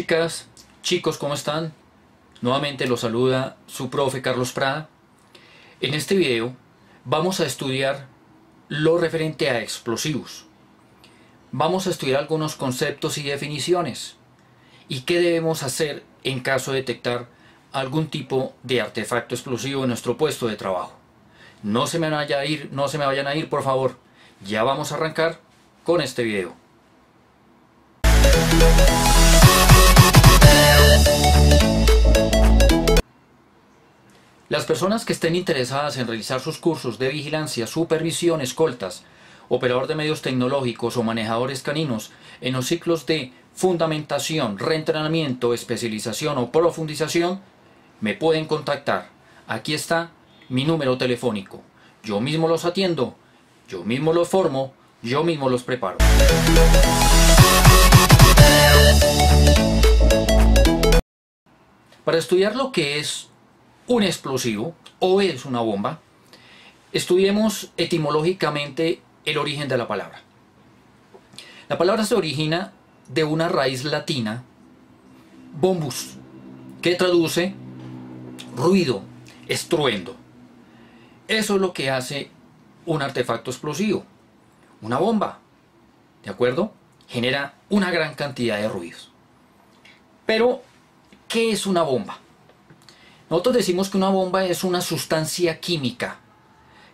Chicas, chicos, ¿cómo están? Nuevamente los saluda su profe Carlos Prada. En este video vamos a estudiar lo referente a explosivos. Vamos a estudiar algunos conceptos y definiciones y qué debemos hacer en caso de detectar algún tipo de artefacto explosivo en nuestro puesto de trabajo. No se me vayan a ir, por favor. Ya vamos a arrancar con este video. Las personas que estén interesadas en realizar sus cursos de vigilancia, supervisión, escoltas, operador de medios tecnológicos o manejadores caninos en los ciclos de fundamentación, reentrenamiento, especialización o profundización, me pueden contactar. Aquí está mi número telefónico. Yo mismo los atiendo, yo mismo los formo, yo mismo los preparo. Para estudiar lo que es un explosivo o es una bomba, estudiemos etimológicamente el origen de la palabra. La palabra se origina de una raíz latina, bombus, que traduce ruido, estruendo. Eso es lo que hace un artefacto explosivo. Una bomba, ¿de acuerdo? Genera una gran cantidad de ruidos. Pero, ¿qué es una bomba? Nosotros decimos que una bomba es una sustancia química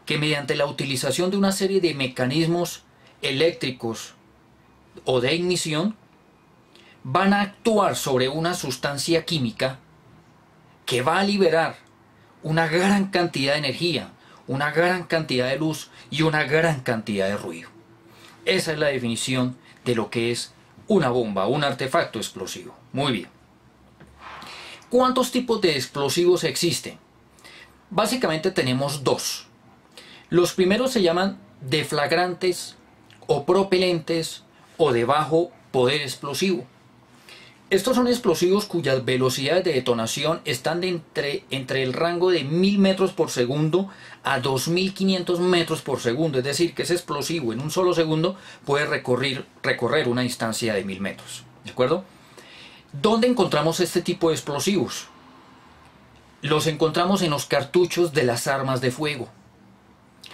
que mediante la utilización de una serie de mecanismos eléctricos o de ignición van a actuar sobre una sustancia química que va a liberar una gran cantidad de energía, una gran cantidad de luz y una gran cantidad de ruido. Esa es la definición de lo que es una bomba, un artefacto explosivo. Muy bien. ¿Cuántos tipos de explosivos existen? Básicamente tenemos dos. Los primeros se llaman deflagrantes o propelentes o de bajo poder explosivo. Estos son explosivos cuyas velocidades de detonación están entre el rango de 1000 metros por segundo a 2500 metros por segundo. Es decir, que ese explosivo en un solo segundo puede recorrer una distancia de 1000 metros. ¿De acuerdo? ¿Dónde encontramos este tipo de explosivos? Los encontramos en los cartuchos de las armas de fuego.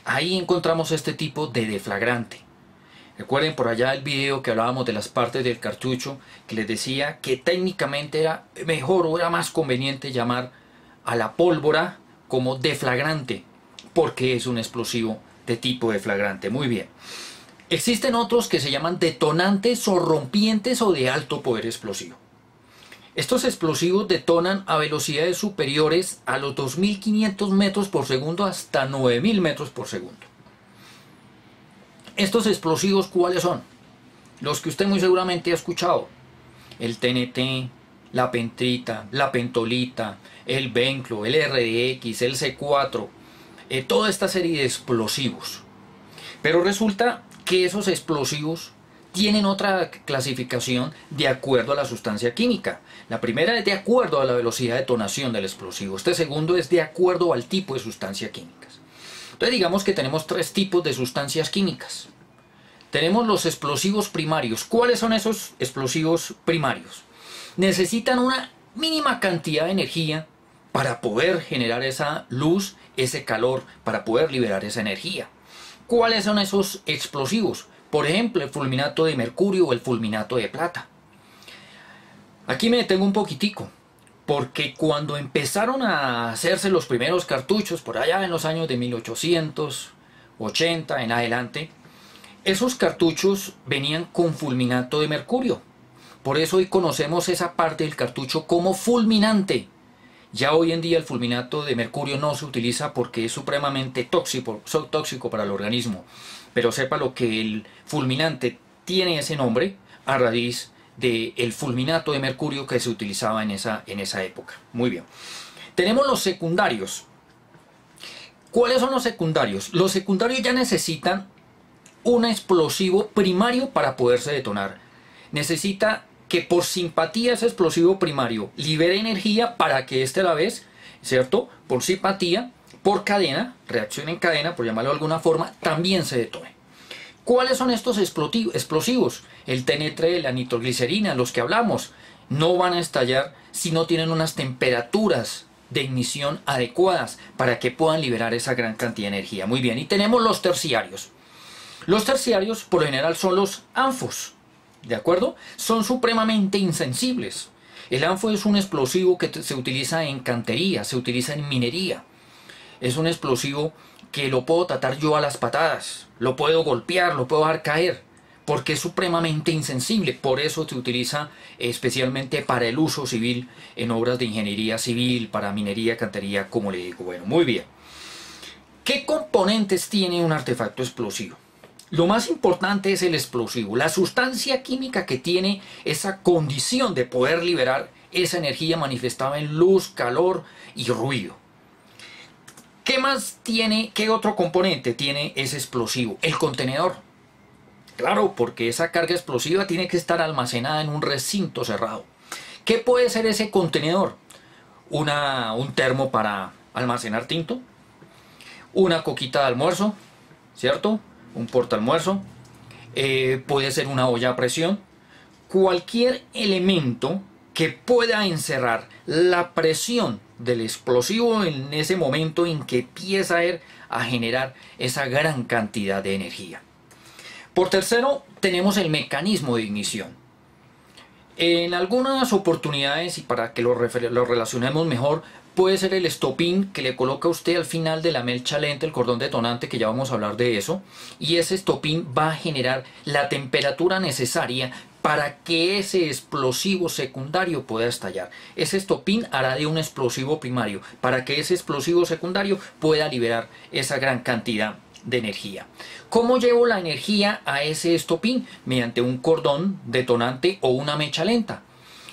Ahí encontramos este tipo de deflagrante. Recuerden por allá el video que hablábamos de las partes del cartucho, que les decía que técnicamente era mejor o era más conveniente llamar a la pólvora como deflagrante, porque es un explosivo de tipo deflagrante. Muy bien. Existen otros que se llaman detonantes o rompientes o de alto poder explosivo. Estos explosivos detonan a velocidades superiores a los 2500 metros por segundo hasta 9000 metros por segundo. Estos explosivos, ¿cuáles son? Los que usted muy seguramente ha escuchado. El TNT, la pentrita, la pentolita, el Benclo, el RDX, el C4, toda esta serie de explosivos. Pero resulta que esos explosivos tienen otra clasificación de acuerdo a la sustancia química. La primera es de acuerdo a la velocidad de detonación del explosivo. Este segundo es de acuerdo al tipo de sustancias químicas. Entonces digamos que tenemos tres tipos de sustancias químicas. Tenemos los explosivos primarios. ¿Cuáles son esos explosivos primarios? Necesitan una mínima cantidad de energía para poder generar esa luz, ese calor, para poder liberar esa energía. ¿Cuáles son esos explosivos? Por ejemplo, el fulminato de mercurio o el fulminato de plata. Aquí me detengo un poquitico, porque cuando empezaron a hacerse los primeros cartuchos, por allá en los años de 1880 en adelante, esos cartuchos venían con fulminato de mercurio. Por eso hoy conocemos esa parte del cartucho como fulminante. Ya hoy en día el fulminato de mercurio no se utiliza porque es supremamente tóxico para el organismo. Pero sepa lo que el fulminante tiene ese nombre a raíz del fulminato de mercurio que se utilizaba en esa época. Muy bien. Tenemos los secundarios. ¿Cuáles son los secundarios? Los secundarios ya necesitan un explosivo primario para poderse detonar. Necesita que por simpatía ese explosivo primario libere energía para que éste a la vez, ¿cierto? Por simpatía, por cadena, reacción en cadena, por llamarlo de alguna forma, también se detone. ¿Cuáles son estos explosivos? El TNT, la nitroglicerina, los que hablamos, no van a estallar si no tienen unas temperaturas de ignición adecuadas para que puedan liberar esa gran cantidad de energía. Muy bien, y tenemos los terciarios. Los terciarios por lo general son los ánfos, ¿de acuerdo? Son supremamente insensibles. El ánfo es un explosivo que se utiliza en cantería, se utiliza en minería. Es un explosivo que lo puedo tratar yo a las patadas, lo puedo golpear, lo puedo dejar caer, porque es supremamente insensible. Por eso se utiliza especialmente para el uso civil en obras de ingeniería civil, para minería, cantería, como le digo. Bueno, muy bien. ¿Qué componentes tiene un artefacto explosivo? Lo más importante es el explosivo, la sustancia química que tiene esa condición de poder liberar esa energía manifestada en luz, calor y ruido. ¿Qué más tiene? ¿Qué otro componente tiene ese explosivo? El contenedor. Claro, porque esa carga explosiva tiene que estar almacenada en un recinto cerrado. ¿Qué puede ser ese contenedor? Un termo para almacenar tinto, una coquita de almuerzo, ¿cierto? Un portaalmuerzo, puede ser una olla a presión, cualquier elemento que pueda encerrar la presión del explosivo en ese momento en que empieza a generar esa gran cantidad de energía. Por tercero, tenemos el mecanismo de ignición. En algunas oportunidades, y para que lo relacionemos mejor, puede ser el estopín que le coloca usted al final de la mecha lenta, el cordón detonante, que ya vamos a hablar de eso, y ese estopín va a generar la temperatura necesaria para que ese explosivo secundario pueda estallar. Ese estopín hará de un explosivo primario para que ese explosivo secundario pueda liberar esa gran cantidad de energía. ¿Cómo llevo la energía a ese estopín? Mediante un cordón detonante o una mecha lenta.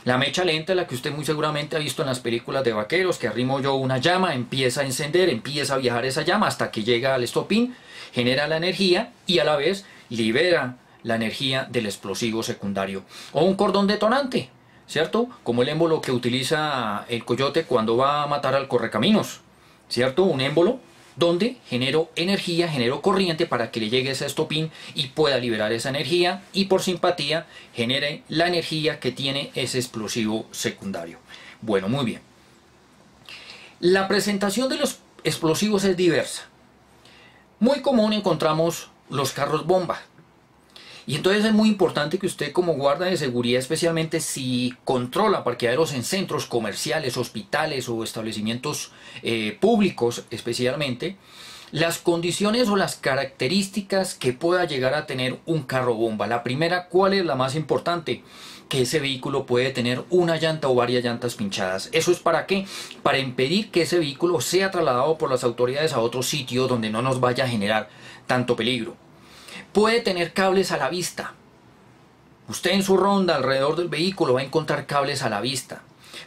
La mecha lenta es la que usted muy seguramente ha visto en las películas de vaqueros, que arrimo yo una llama, empieza a encender, empieza a viajar esa llama hasta que llega al estopín, genera la energía y a la vez libera la energía del explosivo secundario. O un cordón detonante, ¿cierto? Como el émbolo que utiliza el coyote cuando va a matar al correcaminos, ¿cierto? Un émbolo donde genero energía, genero corriente para que le llegue ese estopín y pueda liberar esa energía y por simpatía genere la energía que tiene ese explosivo secundario. Bueno, muy bien. La presentación de los explosivos es diversa. Muy común encontramos los carros bomba. Y entonces es muy importante que usted como guarda de seguridad, especialmente si controla parqueaderos en centros comerciales, hospitales o establecimientos públicos especialmente, las condiciones o las características que pueda llegar a tener un carro bomba. La primera, ¿cuál es la más importante? Que ese vehículo puede tener una llanta o varias llantas pinchadas. ¿Eso es para qué? Para impedir que ese vehículo sea trasladado por las autoridades a otro sitio donde no nos vaya a generar tanto peligro. Puede tener cables a la vista. Usted en su ronda alrededor del vehículo va a encontrar cables a la vista.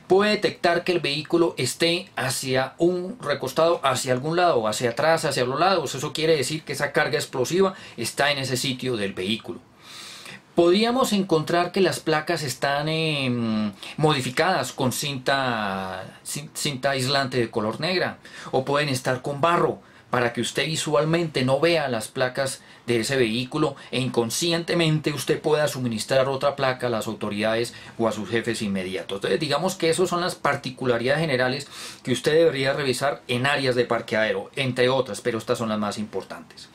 Puede detectar que el vehículo esté hacia un recostado, hacia algún lado, hacia atrás, hacia los lados. Eso quiere decir que esa carga explosiva está en ese sitio del vehículo. Podríamos encontrar que las placas están modificadas con cinta aislante de color negra, o pueden estar con barro, para que usted visualmente no vea las placas de ese vehículo e inconscientemente usted pueda suministrar otra placa a las autoridades o a sus jefes inmediatos. Entonces digamos que esas son las particularidades generales que usted debería revisar en áreas de parqueadero, entre otras, pero estas son las más importantes.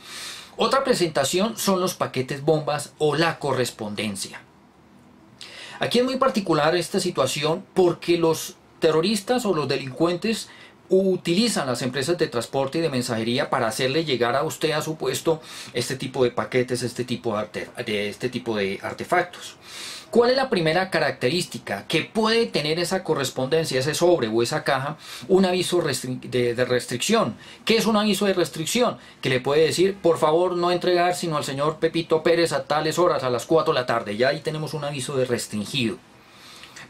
Otra presentación son los paquetes bombas o la correspondencia. Aquí es muy particular esta situación porque los terroristas o los delincuentes utilizan las empresas de transporte y de mensajería para hacerle llegar a usted a su puesto este tipo de paquetes, este tipo de artefactos. ¿Cuál es la primera característica? Que puede tener esa correspondencia, ese sobre o esa caja, un aviso de restricción. ¿Qué es un aviso de restricción? Que le puede decir, por favor no entregar sino al señor Pepito Pérez a tales horas, a las 4 de la tarde. Ya ahí tenemos un aviso de restringido.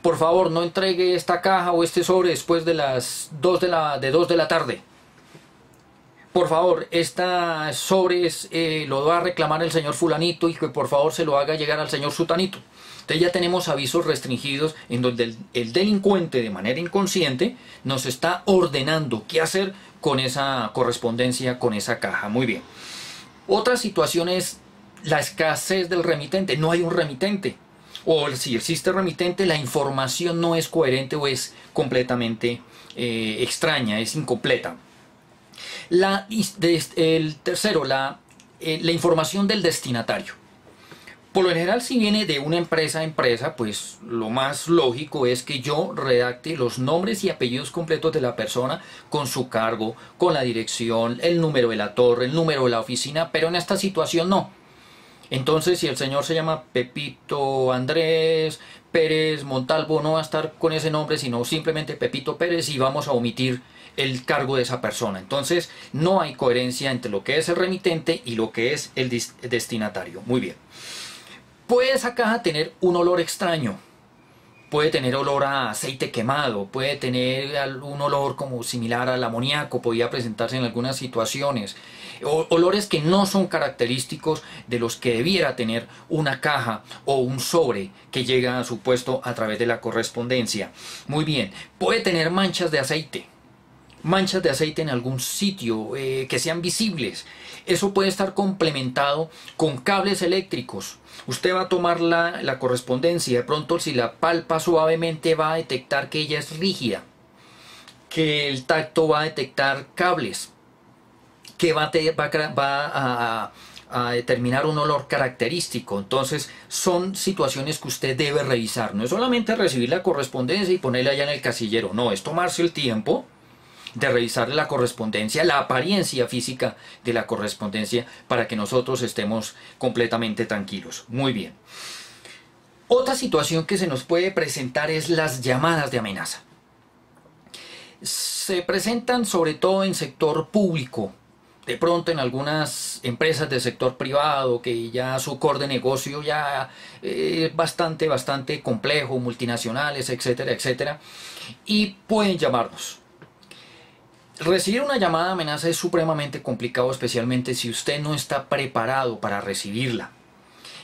Por favor, no entregue esta caja o este sobre después de las 2 de la tarde. Por favor, esta sobre lo va a reclamar el señor fulanito y que por favor se lo haga llegar al señor sutanito. Entonces ya tenemos avisos restringidos en donde el delincuente de manera inconsciente nos está ordenando qué hacer con esa correspondencia, con esa caja. Muy bien. Otra situación es la escasez del remitente. No hay un remitente. o si existe remitente, la información no es coherente o es completamente extraña, es incompleta. El tercero, la información del destinatario. Por lo general, si viene de una empresa a empresa, pues lo más lógico es que yo redacte los nombres y apellidos completos de la persona con su cargo, con la dirección, el número de la torre, el número de la oficina, pero en esta situación no. Entonces, si el señor se llama Pepito Andrés Pérez Montalvo, no va a estar con ese nombre, sino simplemente Pepito Pérez, y vamos a omitir el cargo de esa persona. Entonces, no hay coherencia entre lo que es el remitente y lo que es el destinatario. Muy bien. Puede esa caja tener un olor extraño, puede tener olor a aceite quemado, puede tener un olor como similar al amoníaco, podría presentarse en algunas situaciones, olores que no son característicos de los que debiera tener una caja o un sobre que llega a su puesto a través de la correspondencia. Muy bien, puede tener manchas de aceite en algún sitio que sean visibles. Eso puede estar complementado con cables eléctricos. Usted va a tomar la correspondencia, de pronto si la palpa suavemente va a detectar que ella es rígida, que el tacto va a detectar cables, que va a determinar un olor característico. Entonces son situaciones que usted debe revisar. No es solamente recibir la correspondencia y ponerla allá en el casillero, no, es tomarse el tiempo de revisar la correspondencia, la apariencia física de la correspondencia, para que nosotros estemos completamente tranquilos. Muy bien. Otra situación que se nos puede presentar es las llamadas de amenaza. Se presentan sobre todo en sector público, de pronto en algunas empresas del sector privado, que ya su core de negocio ya es bastante complejo, multinacionales, etcétera, etcétera, y pueden llamarnos. Recibir una llamada de amenaza es supremamente complicado, especialmente si usted no está preparado para recibirla.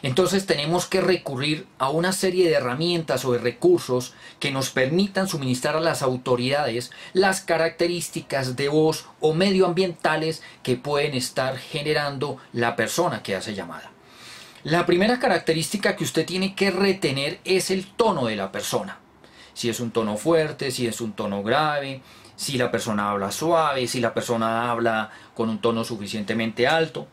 Entonces tenemos que recurrir a una serie de herramientas o de recursos que nos permitan suministrar a las autoridades las características de voz o medioambientales que pueden estar generando la persona que hace llamada. La primera característica que usted tiene que retener es el tono de la persona. Si es un tono fuerte, si es un tono grave, si la persona habla suave, si la persona habla con un tono suficientemente alto.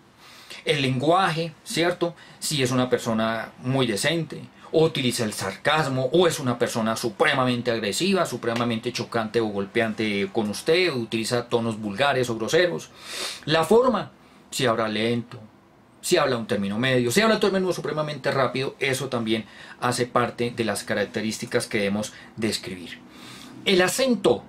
El lenguaje, ¿cierto? Si es una persona muy decente, o utiliza el sarcasmo, o es una persona supremamente agresiva, supremamente chocante o golpeante con usted, o utiliza tonos vulgares o groseros. La forma, si habla lento, si habla un término medio, si habla un término supremamente rápido, eso también hace parte de las características que debemos describir. El acento,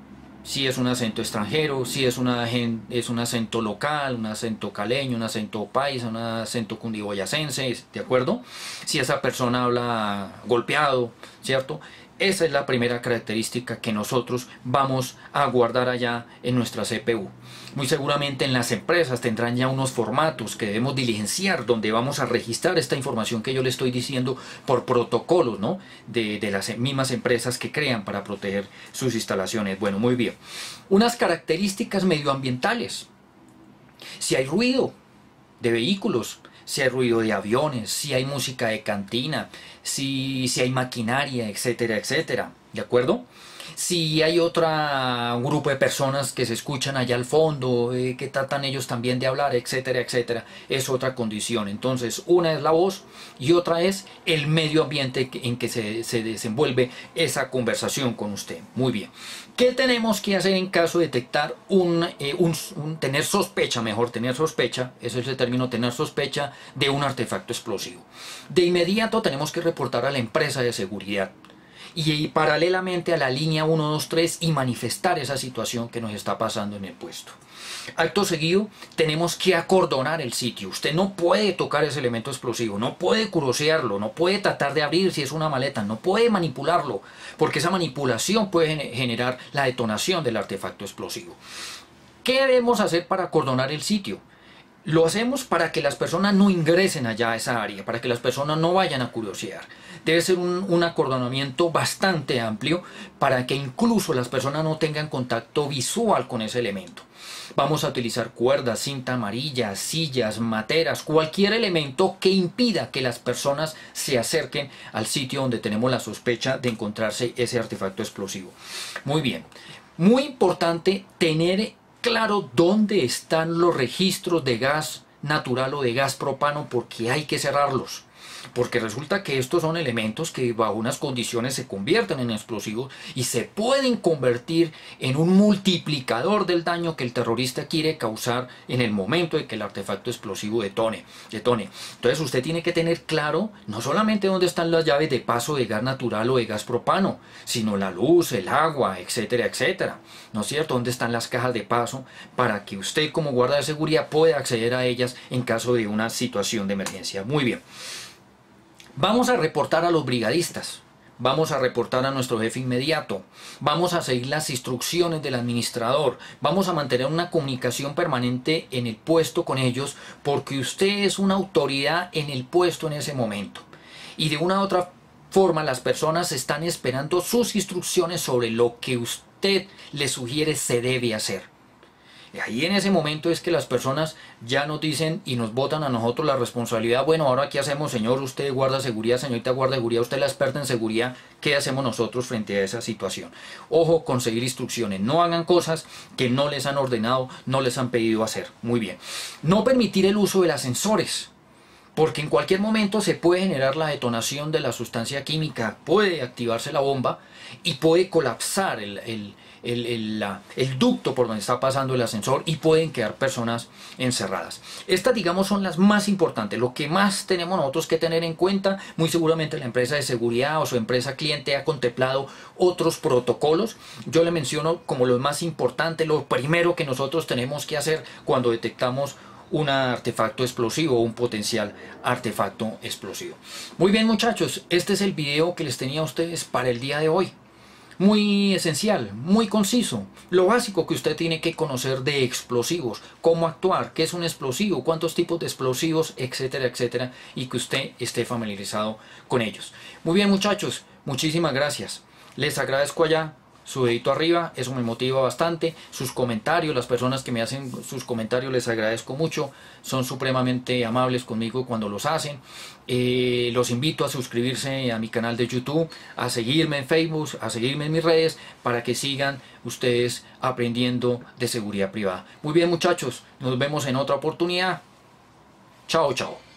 si es un acento extranjero, si es un acento local, un acento caleño, un acento paisa, un acento cundiboyacense, ¿de acuerdo? Si esa persona habla golpeado, ¿cierto? Esa es la primera característica que nosotros vamos a guardar allá en nuestra CPU. Muy seguramente en las empresas tendrán ya unos formatos que debemos diligenciar, donde vamos a registrar esta información que yo le estoy diciendo por protocolos, ¿no? de las mismas empresas que crean para proteger sus instalaciones. Bueno, muy bien. Unas características medioambientales. Si hay ruido de vehículos, si hay ruido de aviones, si hay música de cantina, si hay maquinaria, etcétera, etcétera, ¿de acuerdo? Si hay otro grupo de personas que se escuchan allá al fondo, que tratan ellos también de hablar, etcétera, etcétera, es otra condición. Entonces, una es la voz y otra es el medio ambiente en que se desenvuelve esa conversación con usted. Muy bien. ¿Qué tenemos que hacer en caso de detectar tener sospecha, ese es el término, tener sospecha de un artefacto explosivo? De inmediato tenemos que reportar a la empresa de seguridad y paralelamente a la línea 123 y manifestar esa situación que nos está pasando en el puesto. Acto seguido, tenemos que acordonar el sitio. Usted no puede tocar ese elemento explosivo, no puede curosearlo, no puede tratar de abrir si es una maleta, no puede manipularlo, porque esa manipulación puede generar la detonación del artefacto explosivo. ¿Qué debemos hacer para acordonar el sitio? Lo hacemos para que las personas no ingresen allá a esa área, para que las personas no vayan a curiosear. Debe ser un acordonamiento bastante amplio para que incluso las personas no tengan contacto visual con ese elemento. Vamos a utilizar cuerdas, cinta amarilla, sillas, materas, cualquier elemento que impida que las personas se acerquen al sitio donde tenemos la sospecha de encontrarse ese artefacto explosivo. Muy bien, muy importante tener claro dónde están los registros de gas natural o de gas propano, porque hay que cerrarlos. Porque resulta que estos son elementos que bajo unas condiciones se convierten en explosivos y se pueden convertir en un multiplicador del daño que el terrorista quiere causar en el momento de que el artefacto explosivo detone. Entonces usted tiene que tener claro no solamente dónde están las llaves de paso de gas natural o de gas propano, sino la luz, el agua, etcétera, etcétera. ¿No es cierto? ¿Dónde están las cajas de paso para que usted como guarda de seguridad pueda acceder a ellas en caso de una situación de emergencia? Muy bien. Vamos a reportar a los brigadistas, vamos a reportar a nuestro jefe inmediato, vamos a seguir las instrucciones del administrador, vamos a mantener una comunicación permanente en el puesto con ellos, porque usted es una autoridad en el puesto en ese momento. Y de una u otra forma las personas están esperando sus instrucciones sobre lo que usted les sugiere se debe hacer. Y ahí en ese momento es que las personas ya nos dicen y nos botan a nosotros la responsabilidad. Bueno, ahora ¿qué hacemos, señor? Usted guarda seguridad, señorita guarda seguridad, usted es la experta en seguridad. ¿Qué hacemos nosotros frente a esa situación? Ojo con seguir instrucciones. No hagan cosas que no les han ordenado, no les han pedido hacer. Muy bien. No permitir el uso de ascensores, porque en cualquier momento se puede generar la detonación de la sustancia química, puede activarse la bomba y puede colapsar el ducto por donde está pasando el ascensor y pueden quedar personas encerradas. Estas, digamos, son las más importantes. Lo que más tenemos nosotros que tener en cuenta, muy seguramente la empresa de seguridad o su empresa cliente ha contemplado otros protocolos. Yo le menciono como los más importantes, lo primero que nosotros tenemos que hacer cuando detectamos un artefacto explosivo o un potencial artefacto explosivo. Muy bien, muchachos, este es el video que les tenía a ustedes para el día de hoy. Muy esencial, muy conciso, lo básico que usted tiene que conocer de explosivos, cómo actuar, qué es un explosivo, cuántos tipos de explosivos, etcétera, etcétera, y que usted esté familiarizado con ellos. Muy bien, muchachos, muchísimas gracias. Les agradezco allá su dedito arriba, eso me motiva bastante. Sus comentarios, las personas que me hacen sus comentarios, les agradezco mucho, son supremamente amables conmigo cuando los hacen. Los invito a suscribirse a mi canal de YouTube, a seguirme en Facebook, a seguirme en mis redes, para que sigan ustedes aprendiendo de seguridad privada. Muy bien, muchachos, nos vemos en otra oportunidad. Chao, chao.